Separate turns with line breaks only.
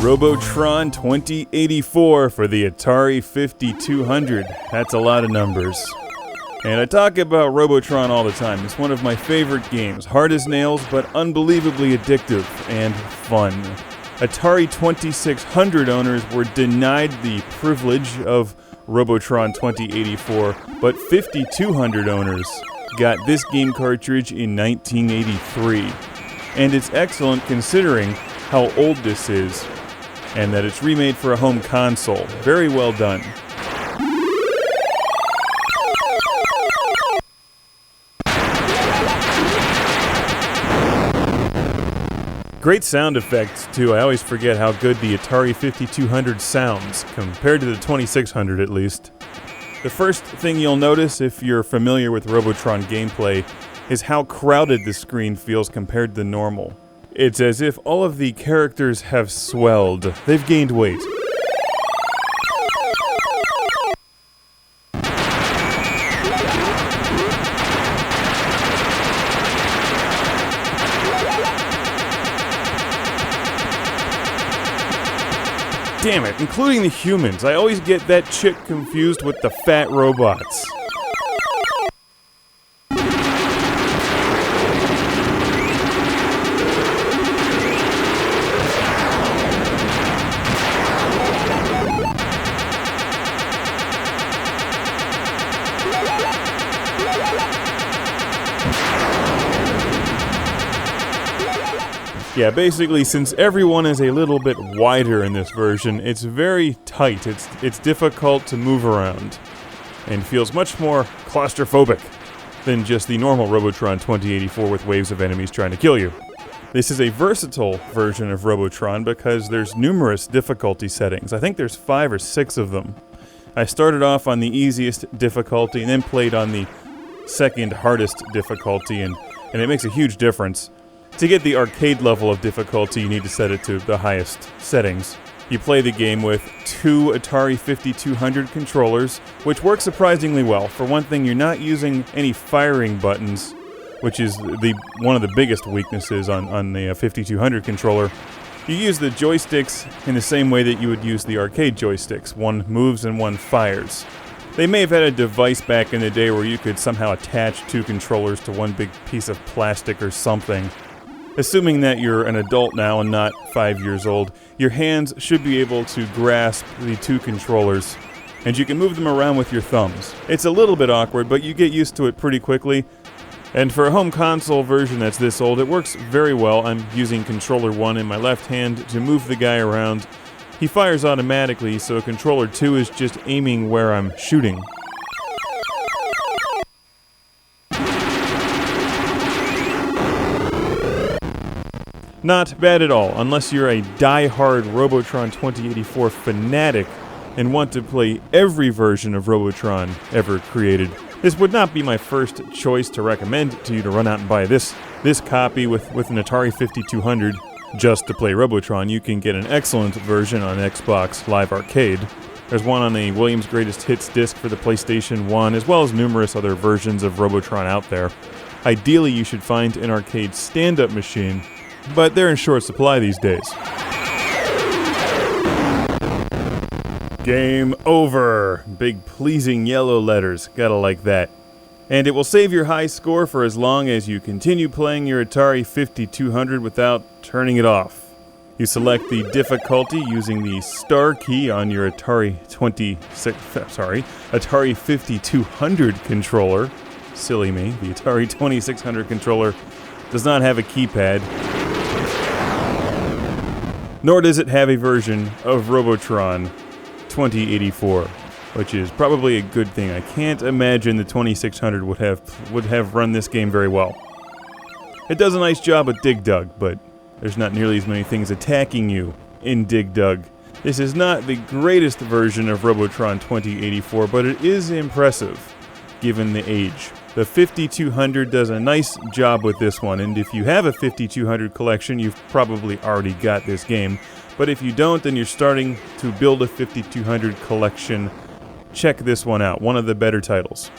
Robotron 2084 for the Atari 5200. That's a lot of numbers. And I talk about Robotron all the time. It's one of my favorite games. Hard as nails, but unbelievably addictive and fun. Atari 2600 owners were denied the privilege of Robotron 2084, but 5200 owners got this game cartridge in 1983. And it's excellent considering how old this is, and that it's remade for a home console. Very well done. Great sound effects, too. I always forget how good the Atari 5200 sounds, compared to the 2600 at least. The first thing you'll notice if you're familiar with Robotron gameplay is how crowded the screen feels compared to normal. It's as if all of the characters have swelled. They've gained weight. Damn it, including the humans. I always get that chick confused with the fat robots. Yeah, basically, since everyone is a little bit wider in this version, it's very tight. It's difficult to move around, and feels much more claustrophobic than just the normal Robotron 2084 with waves of enemies trying to kill you. This is a versatile version of Robotron because there's numerous difficulty settings. I think there's 5 or 6 of them. I started off on the easiest difficulty and then played on the second hardest difficulty, and it makes a huge difference. To get the arcade level of difficulty, you need to set it to the highest settings. You play the game with 2 Atari 5200 controllers, which work surprisingly well. For one thing, you're not using any firing buttons, which is one of the biggest weaknesses on the 5200 controller. You use the joysticks in the same way that you would use the arcade joysticks. One moves and one fires. They may have had a device back in the day where you could somehow attach 2 controllers to one big piece of plastic or something. Assuming that you're an adult now and not 5 years old, your hands should be able to grasp the 2 controllers, and you can move them around with your thumbs. It's a little bit awkward, but you get used to it pretty quickly. And for a home console version that's this old, it works very well. I'm using controller 1 in my left hand to move the guy around. He fires automatically, so controller 2 is just aiming where I'm shooting. Not bad at all, unless you're a die-hard Robotron 2084 fanatic and want to play every version of Robotron ever created. This would not be my first choice to recommend to you to run out and buy this copy with an Atari 5200 just to play Robotron. You can get an excellent version on Xbox Live Arcade. There's one on a Williams Greatest Hits disc for the PlayStation 1, as well as numerous other versions of Robotron out there. Ideally, you should find an arcade stand-up machine, but they're in short supply these days. Game over! Big pleasing yellow letters, gotta like that. And it will save your high score for as long as you continue playing your Atari 5200 without turning it off. You select the difficulty using the star key on your Atari 5200 controller. Silly me, the Atari 2600 controller does not have a keypad. Nor does it have a version of Robotron 2084, which is probably a good thing. I can't imagine the 2600 would have run this game very well. It does a nice job with Dig Dug, but there's not nearly as many things attacking you in Dig Dug. This is not the greatest version of Robotron 2084, but it is impressive, given the age. The 5200 does a nice job with this one, and if you have a 5200 collection, you've probably already got this game. But if you don't, and you're starting to build a 5200 collection, check this one out, one of the better titles.